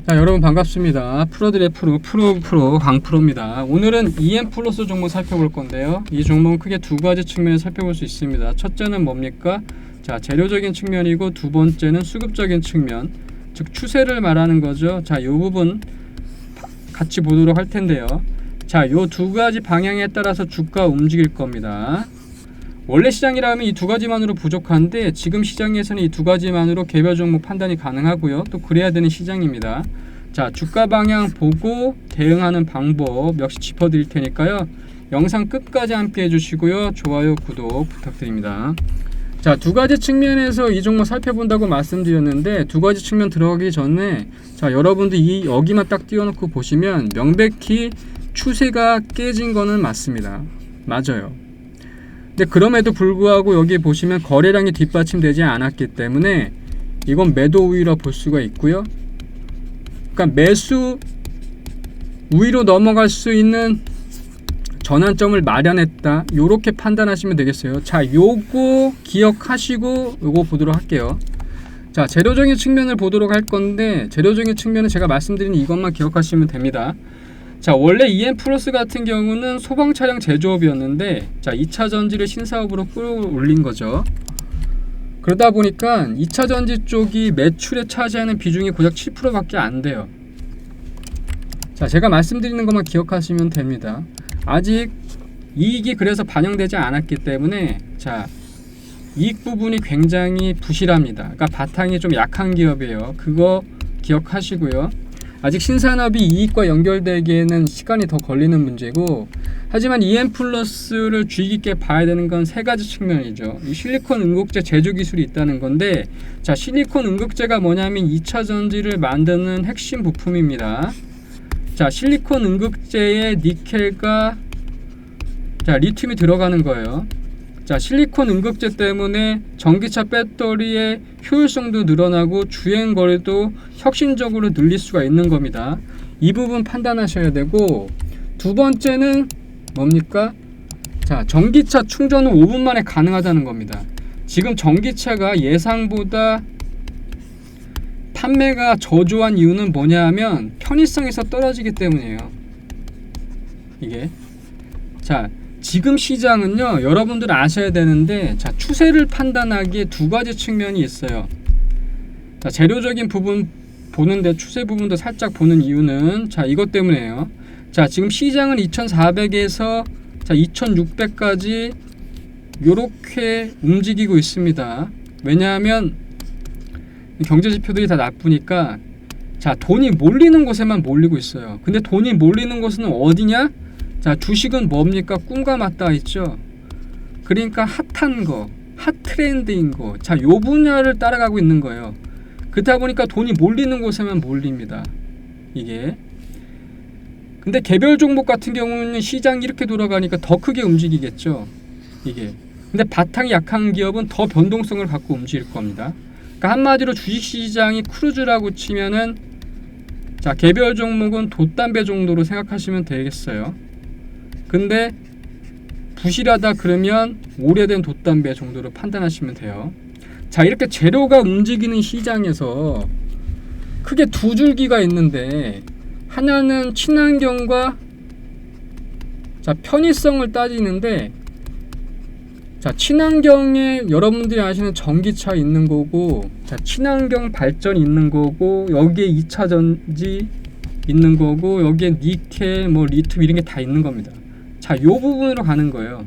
자, 여러분 반갑습니다. 프로들의 프로 강프로입니다. 오늘은 EM 플러스 종목 살펴볼 건데요. 이 종목은 크게 두 가지 측면을 살펴볼 수 있습니다. 첫째는 뭡니까? 자, 재료적인 측면이고 두 번째는 수급적인 측면, 즉 추세를 말하는 거죠. 자, 이 부분 같이 보도록 할 텐데요. 자, 요 두 가지 방향에 따라서 주가 움직일 겁니다. 원래 시장이라면 이 두 가지만으로 부족한데 지금 시장에서는 이 두 가지만으로 개별 종목 판단이 가능하고요. 또 그래야 되는 시장입니다. 자, 주가 방향 보고 대응하는 방법 역시 짚어드릴 테니까요. 영상 끝까지 함께 해주시고요. 좋아요, 구독 부탁드립니다. 자, 두 가지 측면에서 이 종목 살펴본다고 말씀드렸는데 두 가지 측면 들어가기 전에 자, 여러분들 여기만 딱 띄워놓고 보시면 명백히 추세가 깨진 거는 맞습니다. 맞아요. 근데 그럼에도 불구하고 여기 보시면 거래량이 뒷받침되지 않았기 때문에 이건 매도 우위로 볼 수가 있고요. 그러니까 매수 우위로 넘어갈 수 있는 전환점을 마련했다. 요렇게 판단하시면 되겠어요. 자, 요거 기억하시고 요거 보도록 할게요. 자, 재료적인 측면을 보도록 할 건데 재료적인 측면은 제가 말씀드린 이것만 기억하시면 됩니다. 자, 원래 EM 플러스 같은 경우는 소방 차량 제조업이었는데 자, 2차 전지를 신사업으로 끌어올린 거죠. 그러다 보니까 2차 전지 쪽이 매출에 차지하는 비중이 고작 7%밖에 안 돼요. 자, 제가 말씀드리는 것만 기억하시면 됩니다. 아직 이익이 그래서 반영되지 않았기 때문에 자, 이익 부분이 굉장히 부실합니다. 그러니까 바탕이 좀 약한 기업이에요. 그거 기억하시고요. 아직 신산업이 이익과 연결되기에는 시간이 더 걸리는 문제고, 하지만 EM 플러스를 주의 깊게 봐야 되는 건 세 가지 측면이죠. 이 실리콘 응급제 제조 기술이 있다는 건데, 자, 실리콘 응급제가 뭐냐면 2차 전지를 만드는 핵심 부품입니다. 자, 실리콘 응급제에 니켈과 자, 리튬이 들어가는 거예요. 자, 실리콘 응급제 때문에 전기차 배터리의 효율성도 늘어나고 주행 거리도 혁신적으로 늘릴 수가 있는 겁니다. 이 부분 판단하셔야 되고, 두 번째는 뭡니까? 자, 전기차 충전은 5분 만에 가능하다는 겁니다. 지금 전기차가 예상보다 판매가 저조한 이유는 뭐냐 하면 편의성에서 떨어지기 때문이에요. 이게 자, 지금 시장은요, 여러분들 아셔야 되는데, 자, 추세를 판단하기에 두 가지 측면이 있어요. 자, 재료적인 부분 보는데 추세 부분도 살짝 보는 이유는 자, 이것 때문에요. 자, 지금 시장은 2400에서 자, 2600까지 요렇게 움직이고 있습니다. 왜냐하면 경제 지표들이 다 나쁘니까 자, 돈이 몰리는 곳에만 몰리고 있어요. 근데 돈이 몰리는 곳은 어디냐? 자, 주식은 뭡니까? 꿈과 맞닿아 있죠. 그러니까 핫한 거, 핫 트렌드인 거, 자, 요 분야를 따라가고 있는 거예요. 그러다 보니까 돈이 몰리는 곳에만 몰립니다. 이게. 근데 개별 종목 같은 경우는 시장이 이렇게 돌아가니까 더 크게 움직이겠죠. 이게. 근데 바탕이 약한 기업은 더 변동성을 갖고 움직일 겁니다. 그러니까 한마디로 주식시장이 크루즈라고 치면은 자, 개별 종목은 돛담배 정도로 생각하시면 되겠어요. 근데 부실하다 그러면 오래된 돛담배 정도로 판단하시면 돼요. 자, 이렇게 재료가 움직이는 시장에서 크게 두 줄기가 있는데 하나는 친환경과 자, 편의성을 따지는데 자, 친환경에 여러분들이 아시는 전기차 있는 거고, 자, 친환경 발전이 있는 거고, 여기에 2차 전지 있는 거고, 여기에 니켈, 뭐 리튬 이런 게 다 있는 겁니다. 자, 요 부분으로 가는 거예요.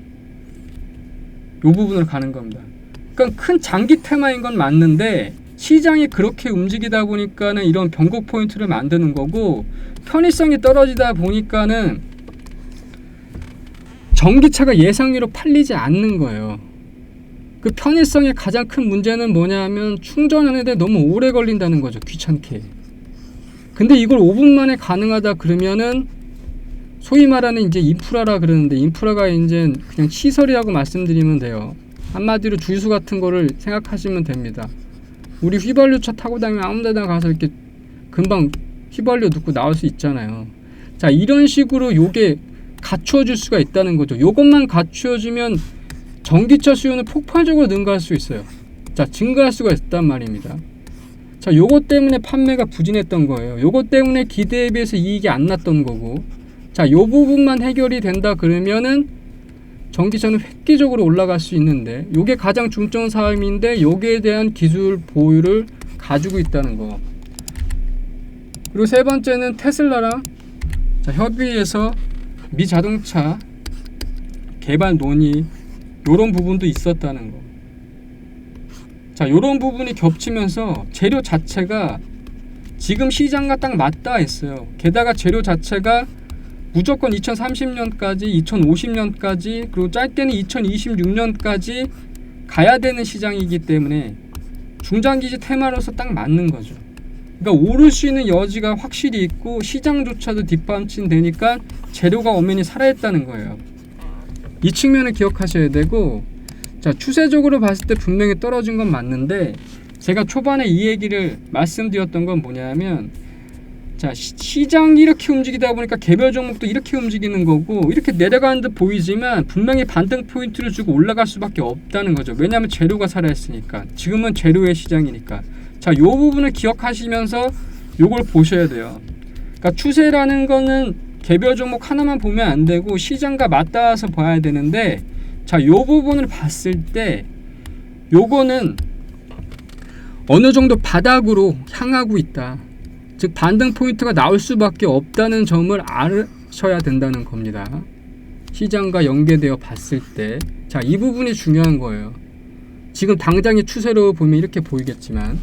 요 부분으로 가는 겁니다. 그러니까 큰 장기 테마인 건 맞는데 시장이 그렇게 움직이다 보니까는 이런 변곡 포인트를 만드는 거고, 편의성이 떨어지다 보니까는 전기차가 예상외로 팔리지 않는 거예요. 그 편의성의 가장 큰 문제는 뭐냐면 충전하는데 너무 오래 걸린다는 거죠. 귀찮게. 근데 이걸 5분 만에 가능하다 그러면은 소위 말하는 이제 인프라라 그러는데, 인프라가 이제 그냥 시설이라고 말씀드리면 돼요. 한마디로 주유소 같은 거를 생각하시면 됩니다. 우리 휘발유차 타고 다니면 아무 데나 가서 이렇게 금방 휘발유 넣고 나올 수 있잖아요. 자, 이런 식으로 요게 갖추어질 수가 있다는 거죠. 요것만 갖추어지면 전기차 수요는 폭발적으로 증가할 수 있어요. 자, 증가할 수가 있단 말입니다. 자, 요것 때문에 판매가 부진했던 거예요. 요것 때문에 기대에 비해서 이익이 안 났던 거고, 자, 요 부분만 해결이 된다 그러면은 전기차는 획기적으로 올라갈 수 있는데, 요게 가장 중점 사항인데 요기에 대한 기술 보유를 가지고 있다는 거. 그리고 세 번째는 테슬라랑 자, 협의해서 미 자동차 개발 논의 요런 부분도 있었다는 거. 자, 요런 부분이 겹치면서 재료 자체가 지금 시장과 딱 맞닿아 있어요. 게다가 재료 자체가 무조건 2030년까지 2050년까지 그리고 짧게는 2026년까지 가야 되는 시장이기 때문에 중장기지 테마로서 딱 맞는 거죠. 그러니까 오를 수 있는 여지가 확실히 있고 시장조차도 뒷받침되니까 재료가 엄연히 살아있다는 거예요. 이 측면을 기억하셔야 되고, 자, 추세적으로 봤을 때 분명히 떨어진 건 맞는데, 제가 초반에 이 얘기를 말씀드렸던 건 뭐냐면, 자, 시장이 이렇게 움직이다 보니까 개별 종목도 이렇게 움직이는 거고, 이렇게 내려가는 듯 보이지만 분명히 반등 포인트를 주고 올라갈 수밖에 없다는 거죠. 왜냐하면 재료가 살아있으니까. 지금은 재료의 시장이니까. 자, 요 부분을 기억하시면서 요걸 보셔야 돼요. 그러니까 추세라는 거는 개별 종목 하나만 보면 안 되고 시장과 맞닿아서 봐야 되는데, 자, 요 부분을 봤을 때 요거는 어느 정도 바닥으로 향하고 있다. 즉 반등 포인트가 나올 수밖에 없다는 점을 아셔야 된다는 겁니다. 시장과 연계되어 봤을 때, 자, 이 부분이 중요한 거예요. 지금 당장의 추세로 보면 이렇게 보이겠지만,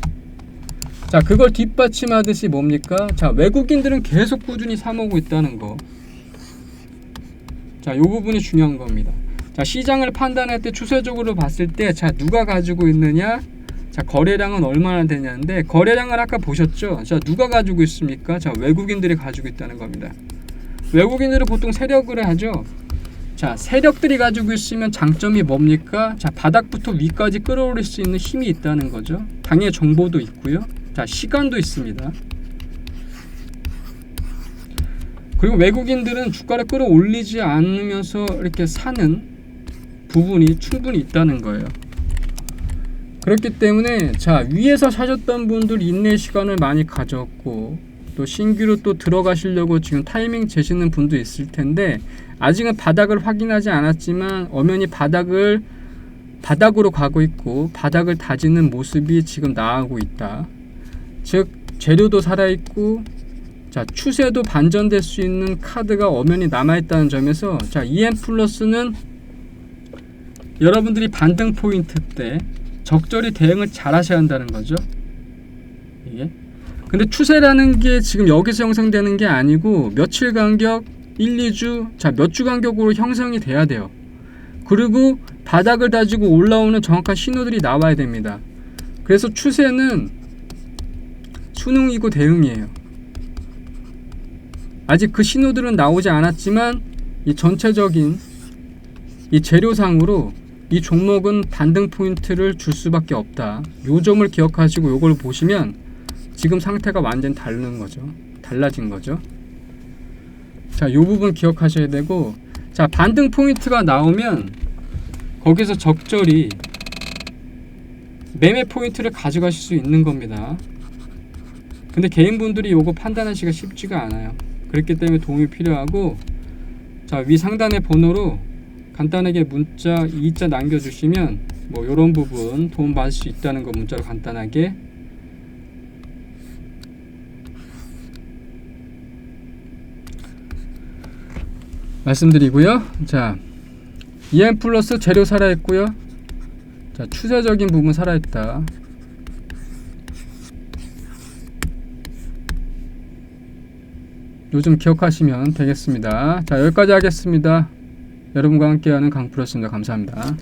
자, 그걸 뒷받침하듯이 뭡니까? 자, 외국인들은 계속 꾸준히 사모으고 있다는 거. 자, 요 부분이 중요한 겁니다. 자, 시장을 판단할 때 추세적으로 봤을 때, 자, 누가 가지고 있느냐? 자, 거래량은 얼마나 되냐인데, 거래량을 아까 보셨죠? 자, 누가 가지고 있습니까? 자, 외국인들이 가지고 있다는 겁니다. 외국인들은 보통 세력을 하죠. 자, 세력들이 가지고 있으면 장점이 뭡니까? 자, 바닥부터 위까지 끌어올릴 수 있는 힘이 있다는 거죠. 당의 정보도 있고요. 자, 시간도 있습니다. 그리고 외국인들은 주가를 끌어올리지 않으면서 이렇게 사는 부분이 충분히 있다는 거예요. 그렇기 때문에, 자, 위에서 사셨던 분들 인내 시간을 많이 가졌고, 또 신규로 또 들어가시려고 지금 타이밍 재시는 분도 있을 텐데, 아직은 바닥을 확인하지 않았지만 엄연히 바닥으로 가고 있고 바닥을 다지는 모습이 지금 나오고 있다. 즉 재료도 살아있고, 자, 추세도 반전될 수 있는 카드가 엄연히 남아있다는 점에서, 자, EM플러스는 여러분들이 반등 포인트 때 적절히 대응을 잘 하셔야 한다는 거죠. 이게. 근데 추세라는 게 지금 여기서 형성되는 게 아니고 며칠 간격, 1, 2주, 자, 몇 주 간격으로 형성이 돼야 돼요. 그리고 바닥을 다지고 올라오는 정확한 신호들이 나와야 됩니다. 그래서 추세는 수능이고 대응이에요. 아직 그 신호들은 나오지 않았지만 이 전체적인 이 재료상으로 이 종목은 반등 포인트를 줄 수밖에 없다. 요 점을 기억하시고 요걸 보시면 지금 상태가 완전 달라진 거죠. 자, 요 부분 기억하셔야 되고, 자, 반등 포인트가 나오면 거기서 적절히 매매 포인트를 가져가실 수 있는 겁니다. 근데 개인분들이 요거 판단하시기가 쉽지가 않아요. 그렇기 때문에 도움이 필요하고, 자, 위 상단의 번호로 간단하게 문자 2자 남겨주시면 뭐 요런 부분 도움 받을 수 있다는 거 문자로 간단하게 말씀드리고요. 자, EM플러스 재료 살아있고요. 자, 추세적인 부분 살아있다. 요즘 기억하시면 되겠습니다. 자, 여기까지 하겠습니다. 여러분과 함께하는 강프로였습니다. 감사합니다.